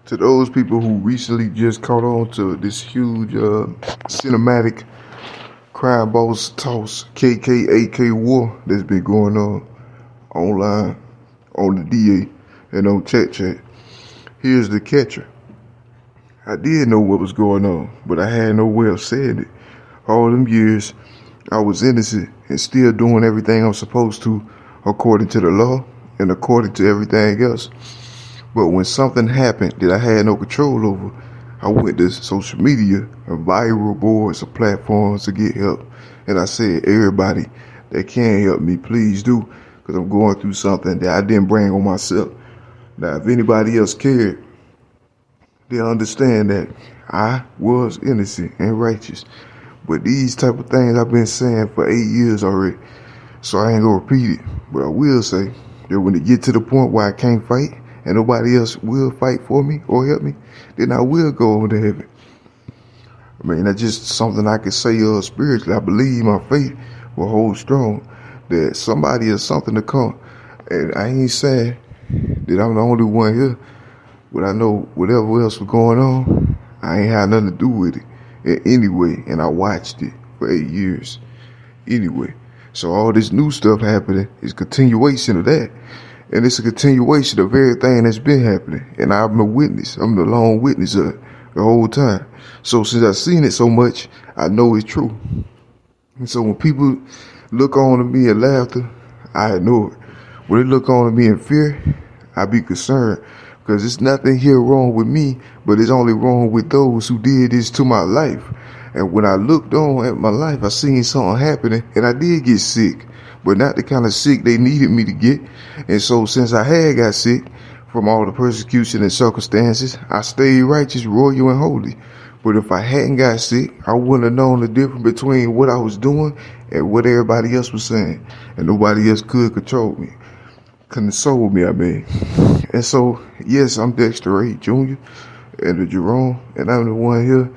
To those people who recently just caught on to this huge cinematic crime boss toss KKAK war that's been going on online, on the DA, and on chat. Here's the catcher. I did know what was going on, but I had no way of saying it. All them years, I was innocent and still doing everything I'm supposed to according to the law and according to everything else. But when something happened that I had no control over, I went to social media and viral boards or platforms to get help. And I said, everybody that can help me, please do, because I'm going through something that I didn't bring on myself. Now, if anybody else cared, they'll understand that I was innocent and righteous. But these type of things I've been saying for 8 years already, so I ain't gonna repeat it. But I will say that when it get to the point where I can't fight, and nobody else will fight for me or help me, then I will go on to heaven. I mean, that's just something I can say spiritually. I believe my faith will hold strong, that somebody or something to come. And I ain't saying that I'm the only one here, but I know whatever else was going on, I ain't had nothing to do with it anyway, and I watched it for 8 years anyway. So all this new stuff happening is continuation of that. And it's a continuation of everything that's been happening. And I'm a witness. I'm the lone witness of it the whole time. So since I've seen it so much, I know it's true. And so when people look on to me in laughter, I ignore it. When they look on to me in fear, I be concerned. Because there's nothing here wrong with me, but it's only wrong with those who did this to my life. And when I looked on at my life, I seen something happening, and I did get sick. But not the kind of sick they needed me to get. And so since I had got sick from all the persecution and circumstances, I stayed righteous, royal, and holy. But if I hadn't got sick, I wouldn't have known the difference between what I was doing and what everybody else was saying. And nobody else could console me. I mean. And so, yes, I'm Dexter Ray Jr. and the Jerome, and I'm the one here.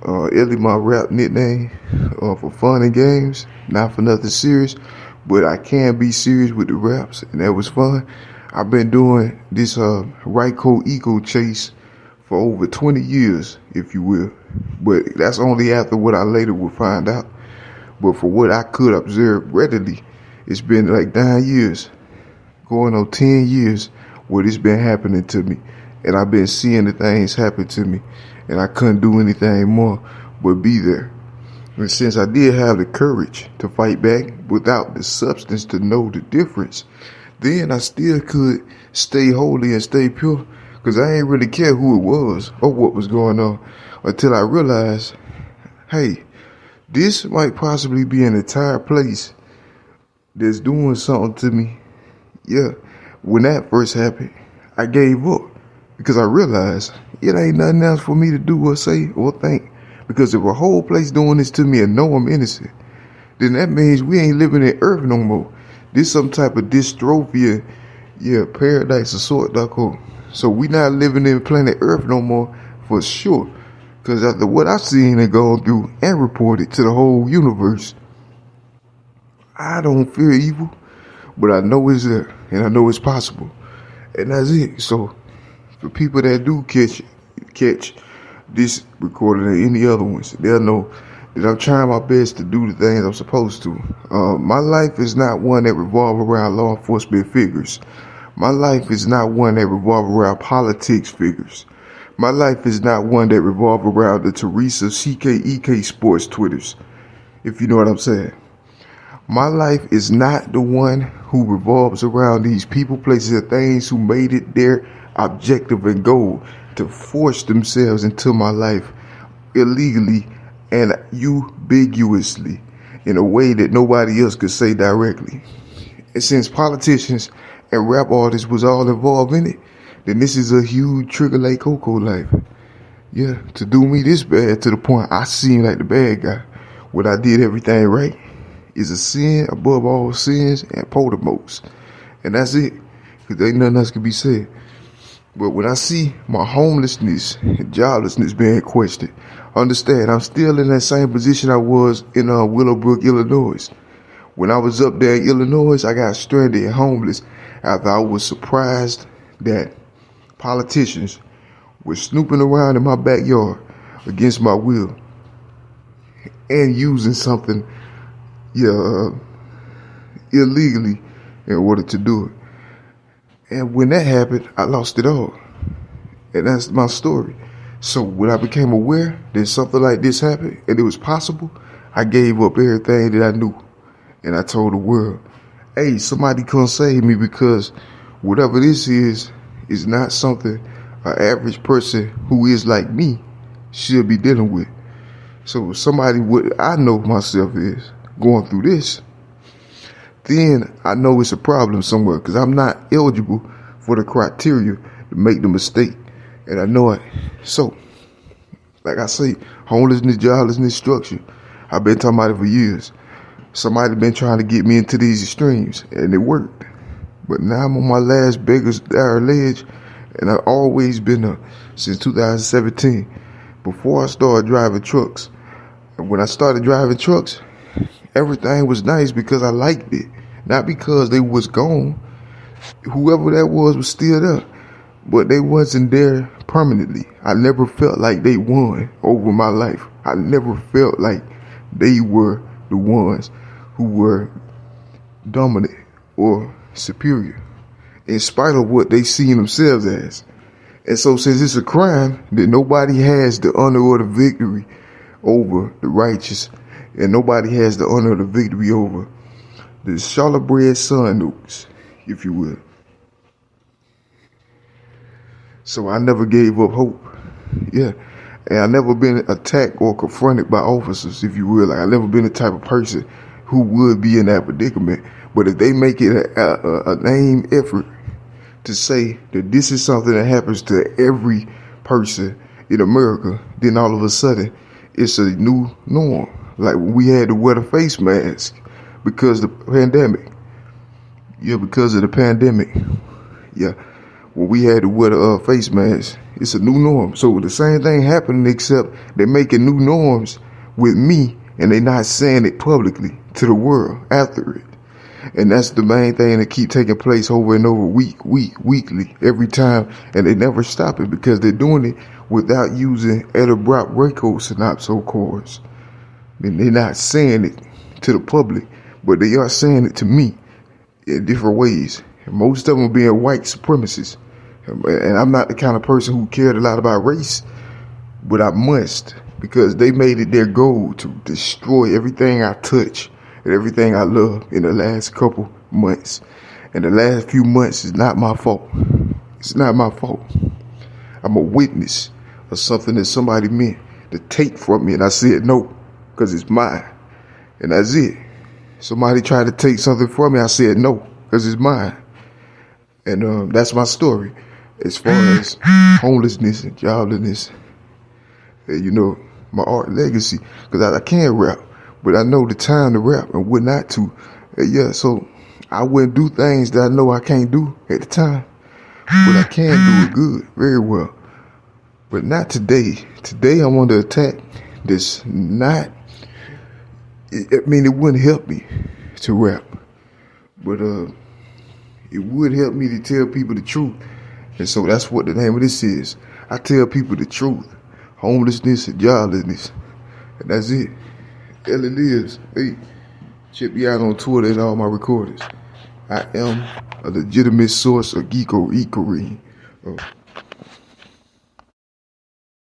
Ellie, my rap nickname, for fun and games, not for nothing serious. But I can be serious with the raps, and that was fun. I've been doing this Ryco Eco chase for over 20 years, if you will. But that's only after what I later will find out. But for what I could observe readily, it's been like 9 years, going on 10 years, where it's been happening to me. And I've been seeing the things happen to me, and I couldn't do anything more but be there. And since I did have the courage to fight back without the substance to know the difference, then I still could stay holy and stay pure, because I ain't really care who it was or what was going on until I realized, hey, this might possibly be an entire place that's doing something to me. Yeah, when that first happened, I gave up because I realized it ain't nothing else for me to do or say or think. Because if a whole place doing this to me and know I'm innocent, then that means we ain't living in earth no more. This some type of dystopia, paradise of sort, Doc. So we not living in planet earth no more for sure. Because after what I've seen and gone through and reported to the whole universe, I don't fear evil, but I know it's there and I know it's possible. And that's it. So for people that do catch this recording and any other ones, they'll know that I'm trying my best to do the things I'm supposed to. My life is not one that revolves around law enforcement figures. My life is not one that revolves around politics figures. My life is not one that revolves around the Teresa CKEK sports Twitters, if you know what I'm saying. My life is not the one who revolves around these people, places, and things who made it their objective and goal to force themselves into my life illegally and ambiguously in a way that nobody else could say directly. And since politicians and rap artists was all involved in it, then this is a huge trigger like Coco life. Yeah, to do me this bad to the point I seem like the bad guy when I did everything right is a sin above all sins and potamotes. And that's it, because there ain't nothing else can be said. But when I see my homelessness and joblessness being questioned, understand I'm still in that same position I was in Willowbrook, Illinois. When I was up there in Illinois, I got stranded and homeless after I was surprised that politicians was snooping around in my backyard against my will and using something, illegally in order to do it. And when that happened, I lost it all. And that's my story. So when I became aware that something like this happened and it was possible, I gave up everything that I knew. And I told the world, hey, somebody come save me, because whatever this is not something an average person who is like me should be dealing with. So if somebody, what I know myself is going through this, then I know it's a problem somewhere, because I'm not eligible for the criteria to make the mistake. And I know it. So, like I say, homelessness, joblessness, structure. I've been talking about it for years. Somebody been trying to get me into these extremes, and it worked. But now I'm on my last beggar's ledge, and I've always been since 2017. Before I started driving trucks. And when I started driving trucks, everything was nice because I liked it. Not because they was gone. Whoever that was still there. But they wasn't there permanently. I never felt like they won over my life. I never felt like they were the ones who were dominant or superior, in spite of what they seen themselves as. And so since it's a crime that nobody has the honor or the victory over the righteous, and nobody has the honor or the victory over the Charlotte bred son nukes, if you will. So I never gave up hope. Yeah. And I never been attacked or confronted by officers, if you will. Like, I never been the type of person who would be in that predicament. But if they make it a name effort to say that this is something that happens to every person in America, then all of a sudden it's a new norm. Like when we had to wear the face mask because of the pandemic. Yeah, because of the pandemic. Yeah. When we had to wear the face mask, it's a new norm. So the same thing happening, except they're making new norms with me, and they're not saying it publicly to the world after it. And that's the main thing that keep taking place over and over, weekly, every time, and they never stop it because they're doing it without using Edelbrock Waco synopsis cards. And they're not saying it to the public, but they are saying it to me in different ways. And most of them being white supremacists. And I'm not the kind of person who cared a lot about race, but I must, because they made it their goal to destroy everything I touch and everything I love in the last couple months. And the last few months is not my fault. It's not my fault. I'm a witness of something that somebody meant to take from me, and I said no, because it's mine. And that's it. Somebody tried to take something from me, I said no, because it's mine. And that's my story. As far as homelessness and joblessness, and, my art legacy, because I can rap, but I know the time to rap and what not to. So I wouldn't do things that I know I can't do at the time, but I can do it good, very well. But not today. Today I'm under attack. That's not. It wouldn't help me to rap, but it would help me to tell people the truth. And so that's what the name of this is. I tell people the truth. Homelessness and joblessness. And that's it. Hell it is. Hey, check me out on Twitter and all my recordings. I am a legitimate source of geeko-ecory.